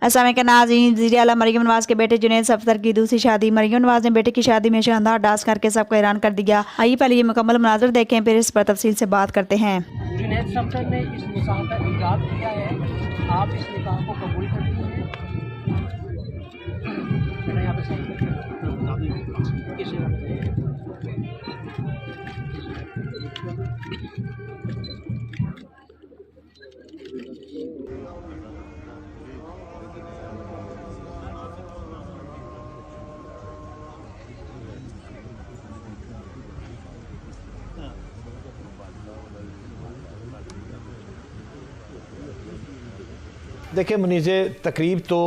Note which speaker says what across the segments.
Speaker 1: अस्सलाम नाज़रीन, वज़ीर आला मरियम नवाज़ के बेटे जुनैद सफ़दर की दूसरी शादी। मरियम नवाज़ ने बेटे की शादी में शानदार डांस करके सबको हैरान कर दिया। आइए पहले ये मुकम्मल मुनाज़र देखें, फिर इस पर तफसील से बात करते हैं।
Speaker 2: जुनैद सफ़दर ने इस निकाह का इक़रार किया है। आप इस निकाह को कबूल करती हैं?
Speaker 3: देखिए मुनीज़े, तकरीब तो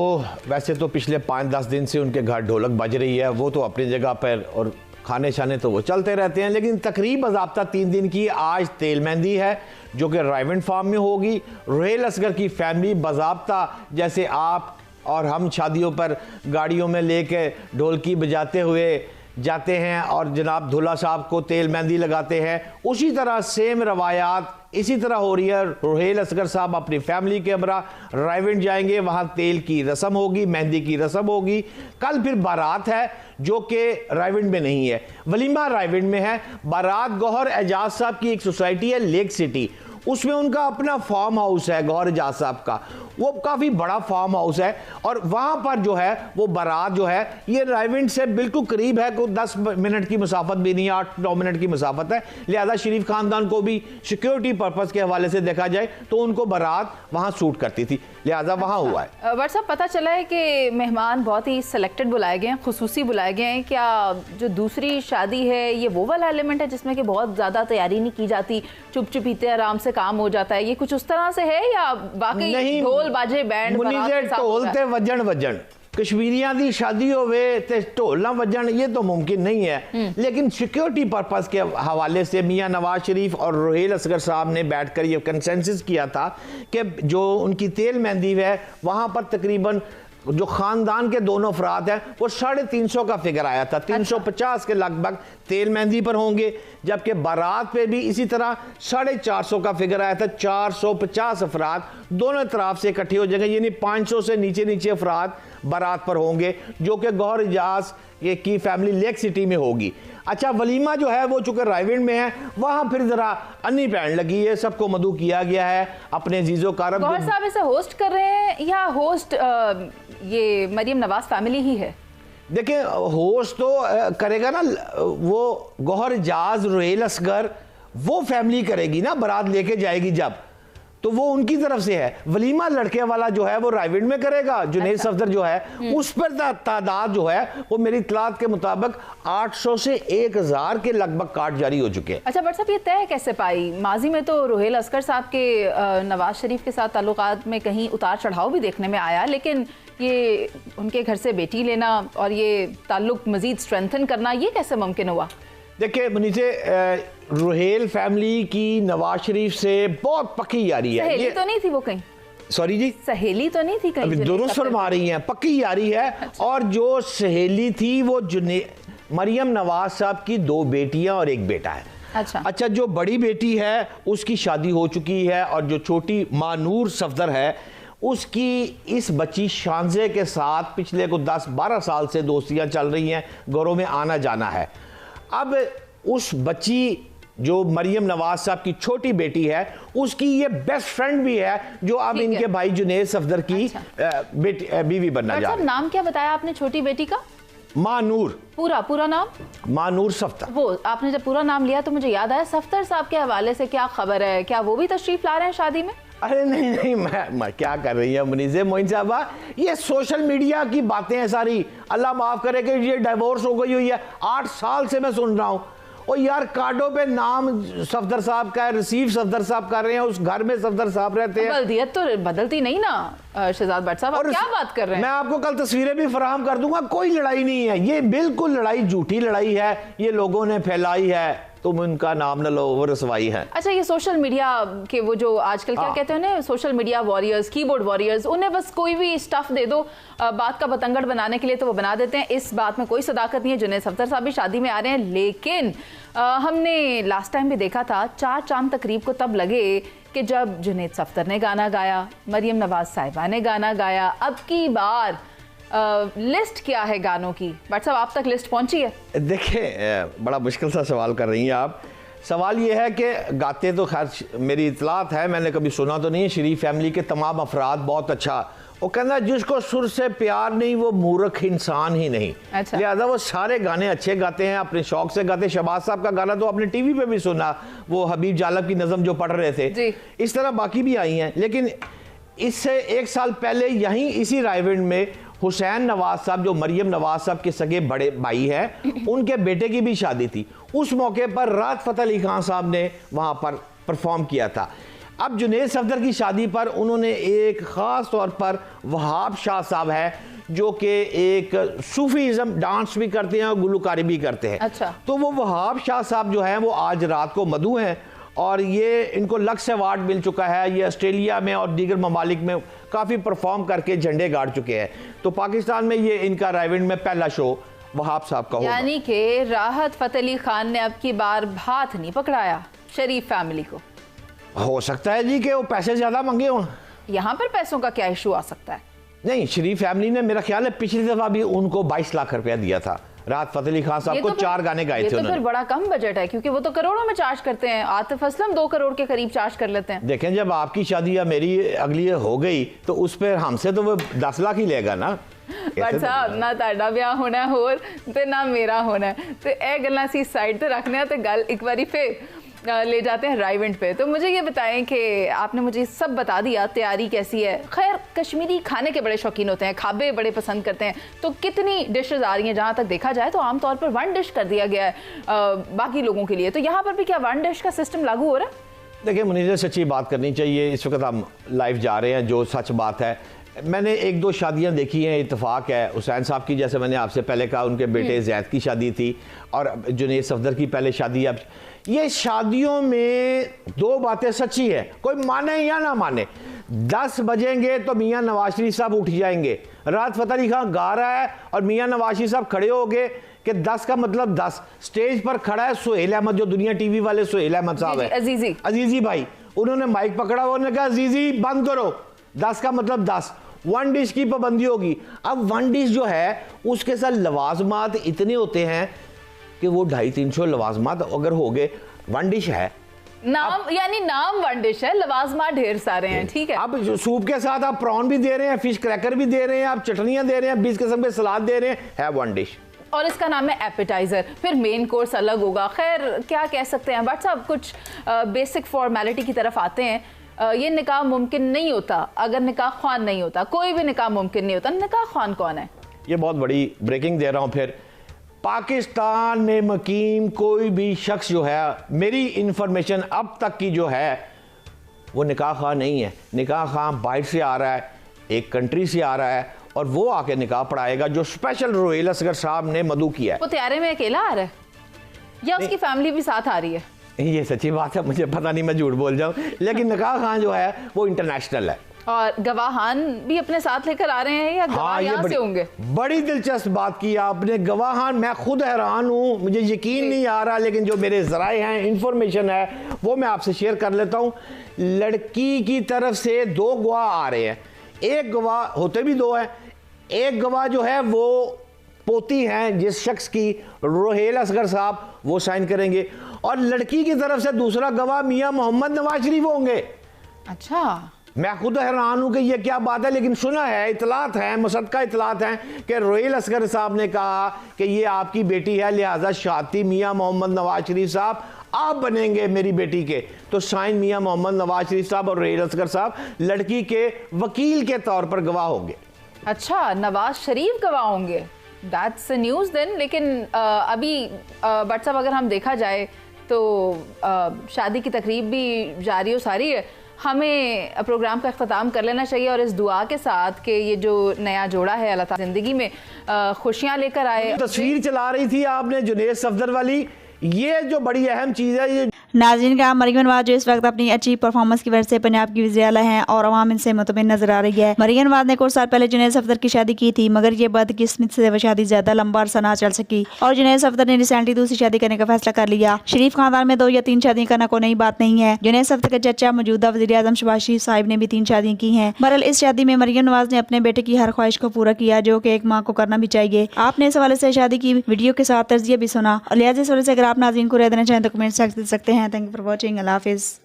Speaker 3: वैसे तो पिछले 5-10 दिन से उनके घर ढोलक बज रही है, वो तो अपनी जगह पर, और खाने शाने तो वो चलते रहते हैं, लेकिन तकरीब बाज़ाब्ता 3 दिन की आज तेल मेहंदी है जो कि राइवेंट फार्म में होगी। रुहेल असगर की फैमिली बाज़ाब्ता जैसे आप और हम शादियों पर गाड़ियों में लेके ढोलकी बजाते हुए जाते हैं और जनाब दूल्हा साहब को तेल मेहंदी लगाते हैं, उसी तरह सेम रवायात इसी तरह हो रही है। रुहेल असगर साहब अपनी फैमिली के हमरा राइवेंट जाएंगे, वहाँ तेल की रस्म होगी, मेहंदी की रस्म होगी। कल फिर बारात है जो कि राइवेंट में नहीं है, वलीमा राइवेंट में है। बारात गौहर एजाज साहब की एक सोसाइटी है लेक सिटी, उसमें उनका अपना फार्म हाउस है गौहर एजाज साहब का, वो काफ़ी बड़ा फार्म हाउस है और वहाँ पर जो है वो बारात जो है ये राइवेंट से बिल्कुल करीब है, कोई 10 मिनट की मुसाफत भी नहीं, 8-9 मिनट की मुसाफत है। लिहाजा शरीफ खानदान को भी सिक्योरिटी पर्पज़ के हवाले से देखा जाए तो उनको बारात वहाँ सूट करती थी, लिहाजा वहाँ हुआ है।
Speaker 4: बट साहब पता चला है कि मेहमान बहुत ही सिलेक्टेड बुलाए गए हैं, खुसूसी बुलाए गए हैं। क्या जो दूसरी शादी है ये वो वाला एलिमेंट है जिसमें कि बहुत ज़्यादा तैयारी नहीं की जाती, चुप चुपीते आराम से काम हो जाता है, ये कुछ उस तरह से है या बाकी ढोल बाजे बैंड
Speaker 3: ढोलते वजन वजन कश्मीरियां दी शादी होवे ते ढोल ना वजन, ये तो मुमकिन नहीं है। लेकिन सिक्योरिटी पर्पस के हवाले से मियां नवाज शरीफ और रुहेल असगर साहब ने बैठकर ये कंसेंसस किया था कि जो उनकी तेल मेहंदी है वहां पर तकरीबन जो खानदान के दोनों अफराद हैं वो 350 का फिगर आया था, 350 के लगभग तेल मेहंदी पर होंगे, जबकि बारात पे भी इसी तरह 450 का फिगर आया था। 450 अफराद दोनों तरफ से इकट्ठे हो जाएंगे, यानी 500 से नीचे नीचे अफराद बारात पर होंगे जो कि गौहर एजाज की फैमिली लेक सिटी में होगी। अच्छा, वलीमा जो है वो चूंकि राइवेंट में है, वहाँ फिर जरा अन्नी पैन लगी है, सबको मदू किया गया है अपने जीजो कारब।
Speaker 4: गौहर साहब इसे होस्ट कर रहे हैं या होस्ट ये मरियम नवाज फैमिली ही है?
Speaker 3: देखिए होस्ट तो करेगा ना वो गौहर एजाज रुहेल असगर, वो फैमिली करेगी ना, बारात लेके जाएगी जब, तो वो उनकी तरफ से है। वलीमा लड़के वाला जो है वो राइवेंट में करेगा, जुनैद सफदर जो है उस पर तादाद जो है वो मेरी इत्तलात के मुताबिक 800 से 1000 के लगभग कार्ड जारी हो चुके हैं।
Speaker 4: अच्छा बट साहब ये तय कैसे पाई? माजी में तो रुहेल असगर साहब के नवाज शरीफ के साथ ताल्लुकात में कहीं उतार चढ़ाव भी देखने में आया, लेकिन ये उनके घर से बेटी लेना और ये ताल्लुक मजीद स्ट्रेंथन करना, ये कैसे मुमकिन हुआ?
Speaker 3: देखिए मुनीसे, रुहेल फैमिली की नवाज शरीफ से बहुत पक्की यारी है।
Speaker 4: सहेली तो नहीं थी वो कहीं?
Speaker 3: सॉरी जी,
Speaker 4: सहेली तो नहीं थी कहीं?
Speaker 3: अभी दुरुस्त फरमा रही हैं, पक्की यारी है।
Speaker 4: अच्छा।
Speaker 3: और जो सहेली थी वो मरियम नवाज साहब की 2 बेटियां और 1 बेटा है। अच्छा, जो बड़ी बेटी है उसकी शादी हो चुकी है और जो छोटी मानूर सफदर है उसकी इस बच्ची शानजे के साथ पिछले को 10-12 साल से दोस्तियां चल रही हैं, घरों में आना जाना है। अब उस बच्ची जो मरियम नवाज साहब की छोटी बेटी है उसकी ये बेस्ट फ्रेंड भी है जो अब इनके भाई जुनैद सफदर की बीवी बनना जा रही है।
Speaker 4: नाम क्या बताया आपने छोटी बेटी का?
Speaker 3: मानूर। पूरा नाम? मानूर सफ्तर।
Speaker 4: वो आपने जब पूरा नाम लिया तो मुझे याद आया सफ्तर साहब के हवाले से क्या खबर है, क्या वो भी तशरीफ ला रहे हैं शादी में?
Speaker 3: अरे नहीं, मैं क्या कर रही है मुनीज़े मोइन साहबा, ये सोशल मीडिया की बातें हैं सारी। अल्लाह माफ़ करे कि ये डाइवोर्स हो गई हुई है, 8 साल से मैं सुन रहा हूँ। और यार कार्डों पे नाम सफदर साहब का है, रिसीव सफदर साहब कर रहे हैं, उस घर में सफदर साहब रहते हैं।
Speaker 4: बल्दियत तो बदलती नहीं ना शहजाद भट्ट साहब, और क्या बात कर रहे हैं?
Speaker 3: मैं आपको कल तस्वीरें भी फराहम कर दूंगा, कोई लड़ाई नहीं है, ये बिल्कुल लड़ाई झूठी लड़ाई है, ये लोगों ने फैलाई है, तुम उनका नाम न लो, वो रसवाई है।
Speaker 4: अच्छा, ये सोशल मीडिया के वो जो आजकल क्या कहते हैं ना, social media warriors, keyboard warriors, उन्हें बस कोई भी स्टफ दे दो बात का बतंगड़ बनाने के लिए तो वो बना देते हैं। इस बात में कोई सदाकत नहीं है। जुनैद सफदर साहब भी शादी में आ रहे हैं, लेकिन हमने लास्ट टाइम भी देखा था 4 चांद तकरीब को तब लगे कि जब जुनैद सफ्दर ने गाना गाया, मरियम नवाज साहिबा ने गाना गाया, अब की बार लिस्ट क्या है गानों की? बट साहब आप तक लिस्ट पहुंची है?
Speaker 3: देखिए बड़ा मुश्किल सा सवाल कर रही हैं आप। सवाल ये है कि गाते तो खैर मेरी इतलात है, मैंने कभी सुना तो नहीं। शरीफ फैमिली के तमाम अफराद बहुत अच्छा, वो कहना जिसको सुर से प्यार नहीं वो मूर्ख इंसान ही नहीं।
Speaker 4: अच्छा।
Speaker 3: लिहाजा वो सारे गाने अच्छे गाते हैं, अपने शौक से गाते। शहबाज साहब का गाना तो आपने टीवी पे भी सुना, वो हबीब जालब की नज़म जो पढ़ रहे थे
Speaker 4: जी।
Speaker 3: इस तरह बाकी भी आई हैं। लेकिन इससे एक साल पहले यहीं इसी रायविंड में हुसैन नवाज साहब जो मरियम नवाज साहब के सगे बड़े भाई हैं, उनके बेटे की भी शादी थी। उस मौके पर राहत फ़तेह अली खान साहब ने वहाँ पर परफॉर्म किया था। अब जुनैद सफदर की शादी पर उन्होंने एक ख़ास तौर पर वहाब शाह साहब है जो कि एक सूफीज़म डांस भी करते हैं और गुलकारी भी करते हैं।
Speaker 4: अच्छा।
Speaker 3: तो वो वहाब शाह साहब जो हैं वो आज रात को मधु हैं और ये इनको लक्स अवार्ड मिल चुका है। ये ऑस्ट्रेलिया में और दीगर ममालिक में काफ़ी परफॉर्म करके झंडे गाड़ चुके हैं। तो पाकिस्तान में ये इनका रायविंड में पहला शो वहाब साहब का होगा।
Speaker 4: यानी कि राहत फ़तेह अली खान ने अब की बार हाथ नहीं पकड़ाया शरीफ फैमिली को।
Speaker 3: हो सकता है जी कि वो पैसे ज़्यादा मंगे हों।
Speaker 4: यहाँ पर पैसों का क्या इशू आ सकता है?
Speaker 3: नहीं, शरीफ फैमिली ने मेरा ख्याल है पिछली दफ़ा भी उनको 22 लाख रुपया दिया था। राहत फ़तेह अली खान साहब को 4 गाने गाए थे
Speaker 4: तो
Speaker 3: उन्होंने।
Speaker 4: फिर बड़ा कम बजट है क्योंकि वो तो करोड़ों में चार्ज करते हैं। आतिफ असलम 2 करोड़ के करीब चार्ज कर लेते हैं।
Speaker 3: देखें जब आपकी शादी या मेरी अगली हो गई तो उस पर हमसे तो वो 10 लाख ही लेगा ना।
Speaker 4: बट साहब ना ताड़ा ब्याह होना है होर ते ना मेरा होना है, तो ए गल्लां सी साइड ते रखने तो गल एक बारी फिर ले जाते हैं राइवेंट पे। तो मुझे ये बताएं कि आपने मुझे सब बता दिया, तैयारी कैसी है। खैर कश्मीरी खाने के बड़े शौकीन होते हैं, खाबे बड़े पसंद करते हैं, तो कितनी डिशेज आ रही हैं? जहाँ तक देखा जाए तो आमतौर पर 1 डिश कर दिया गया है बाकी लोगों के लिए, तो यहाँ पर भी क्या 1 डिश का सिस्टम लागू हो रहा है?
Speaker 3: देखिए मुनीर, सच्ची बात करनी चाहिए। इस वक्त हम लाइव जा रहे हैं, जो सच बात है। मैंने 1-2 शादियां देखी हैं, इत्तेफाक है। हुसैन साहब की जैसे मैंने आपसे पहले कहा, उनके बेटे जैद की शादी थी और जुनैद सफदर की पहले शादी। अब ये शादियों में 2 बातें सच्ची है, कोई माने या ना माने। 10 बजेंगे तो मियाँ नवाज शरीफ साहब उठ जाएंगे। राहत फ़तेह अली खान गा रहा है और मियाँ नवाज शरीफ साहब खड़े हो गए कि 10 का मतलब 10। स्टेज पर खड़ा है सुहेल अहमद, जो दुनिया टीवी वाले सुहेल अहमद साहब है, अजीजी भाई। उन्होंने माइक पकड़ा, उन्होंने कहा अजीजी बंद करो, 10 का मतलब 10। 1 डिश की पाबंदी होगी। अब 1 डिश जो है उसके साथ लवाजमात इतने होते हैं कि वो 250-300 लवाजमात अगर हो गए 1 डिश है।
Speaker 4: नाम यानी नाम 1 डिश है, लवाजमात ढेर सारे हैं। ठीक है।
Speaker 3: अब सूप के साथ आप प्रॉन भी दे रहे हैं, फिश क्रैकर भी दे रहे हैं, आप चटनियां दे रहे हैं, 20 किस्म के सलाद दे रहे हैं, है 1 डिश।
Speaker 4: और इसका नाम है एपेटाइजर, फिर मेन कोर्स अलग होगा। खैर क्या कह सकते हैं। बट साहब कुछ बेसिक फॉर्मेलिटी की तरफ आते हैं। ये निकाह मुमकिन नहीं होता अगर निकाह ख्वान नहीं होता। कोई भी निकाह मुमकिन नहीं होता। निकाह ख्वान कौन है?
Speaker 3: ये बहुत बड़ी ब्रेकिंग दे रहा हूं। फिर पाकिस्तान में मुकीम कोई भी शख्स जो है, मेरी इंफॉर्मेशन अब तक की जो है, वो निकाह ख्वान नहीं है। निकाह ख्वान बाहर से आ रहा है, एक कंट्री से आ रहा है और वो आके निकाह पढ़ाएगा, जो स्पेशल रोहेल असगर साहब ने मधु किया है।
Speaker 4: वो तैयारे में अकेला आ रहा है या उसकी फैमिली भी साथ आ रही है?
Speaker 3: ये सच्ची बात है, मुझे पता नहीं, मैं झूठ बोल जाऊं, लेकिन निकाह खान जो है वो इंटरनेशनल है।
Speaker 4: और गवाहान भी अपने साथ लेकर आ रहे हैं या गवाह यहाँ से होंगे?
Speaker 3: बड़ी दिलचस्प बात की आपने। गवाहान, मैं खुद हैरान हूँ, मुझे यकीन नहीं आ रहा, लेकिन जो मेरे जराए हैं, इंफॉर्मेशन है, वो मैं आपसे शेयर कर लेता हूँ। लड़की की तरफ से 2 गवाह आ रहे हैं। एक गवाह, होते भी 2 हैं, एक गवाह जो है वो पोती हैं जिस शख्स की, रोहेल असगर साहब, वो साइन करेंगे। और लड़की की तरफ से दूसरा गवाह मियां मोहम्मद नवाज शरीफ होंगे।
Speaker 4: अच्छा,
Speaker 3: मैं खुद हैरान हूं कि ये क्या बात है, लेकिन सुना है, इतलात है, मुसद्दका इतलात हैं कि रोहेल असगर साहब ने कहा कि ये आपकी बेटी है, लिहाजा शादी मियां मोहम्मद नवाज शरीफ साहब आप बनेंगे मेरी बेटी के। तो साइन मियां मोहम्मद नवाज शरीफ साहब और रोहेल असगर साहब लड़की के वकील के तौर पर गवाह होंगे।
Speaker 4: अच्छा, नवाज शरीफ गवाह होंगे। That's news then. लेकिन अभी बट साहब अगर हम देखा जाए तो शादी की तकरीब भी जारी हो सारी है। हमें प्रोग्राम का अख्ताम कर लेना चाहिए और इस दुआ के साथ कि ये जो नया जोड़ा है अल्लाह ताला ज़िंदगी में खुशियाँ लेकर आए।
Speaker 3: तस्वीर चला रही थी आपने जुनैद सफदर वाली, ये जो बड़ी अहम चीज़ है, ये
Speaker 1: नाज़रीन का मरियम नवाज जो इस वक्त अपनी अच्छी परफॉर्मेंस की वजह से पंजाब की वज़ीर आला हैं और अवाम इनसे मुतमिन नजर आ रही है। मरियम नवाज ने कुछ साल पहले जुनैद सफदर की शादी की थी, मगर ये बदकिस्मत से वो शादी ज्यादा लंबा अरसा ना चल सकी और जुनैद सफदर ने रिसेंटली दूसरी शादी करने का फैसला कर लिया। शरीफ खानदान में 2 या 3 शादियां करना कोई नई बात नहीं है। जुनैद सफदर के चचा मौजूदा वज़ीर आज़म शहबाज शरीफ साहिब ने भी 3 शादियां की हैं। बहरहाल इस शादी में मरियम नवाज ने अपने बेटे की हर ख्वाहिश को पूरा किया, जो कि एक माँ को करना भी चाहिए। आपने इस हवाले से शादी की वीडियो के साथ तर्जिया भी सुना और लिहाजा इस वजह से अगर आप नाज़रीन को राय देना चाहें तो कमेंट सेक्शन दे सकते हैं। Thank you for watching. अल्लाह हाफिज़।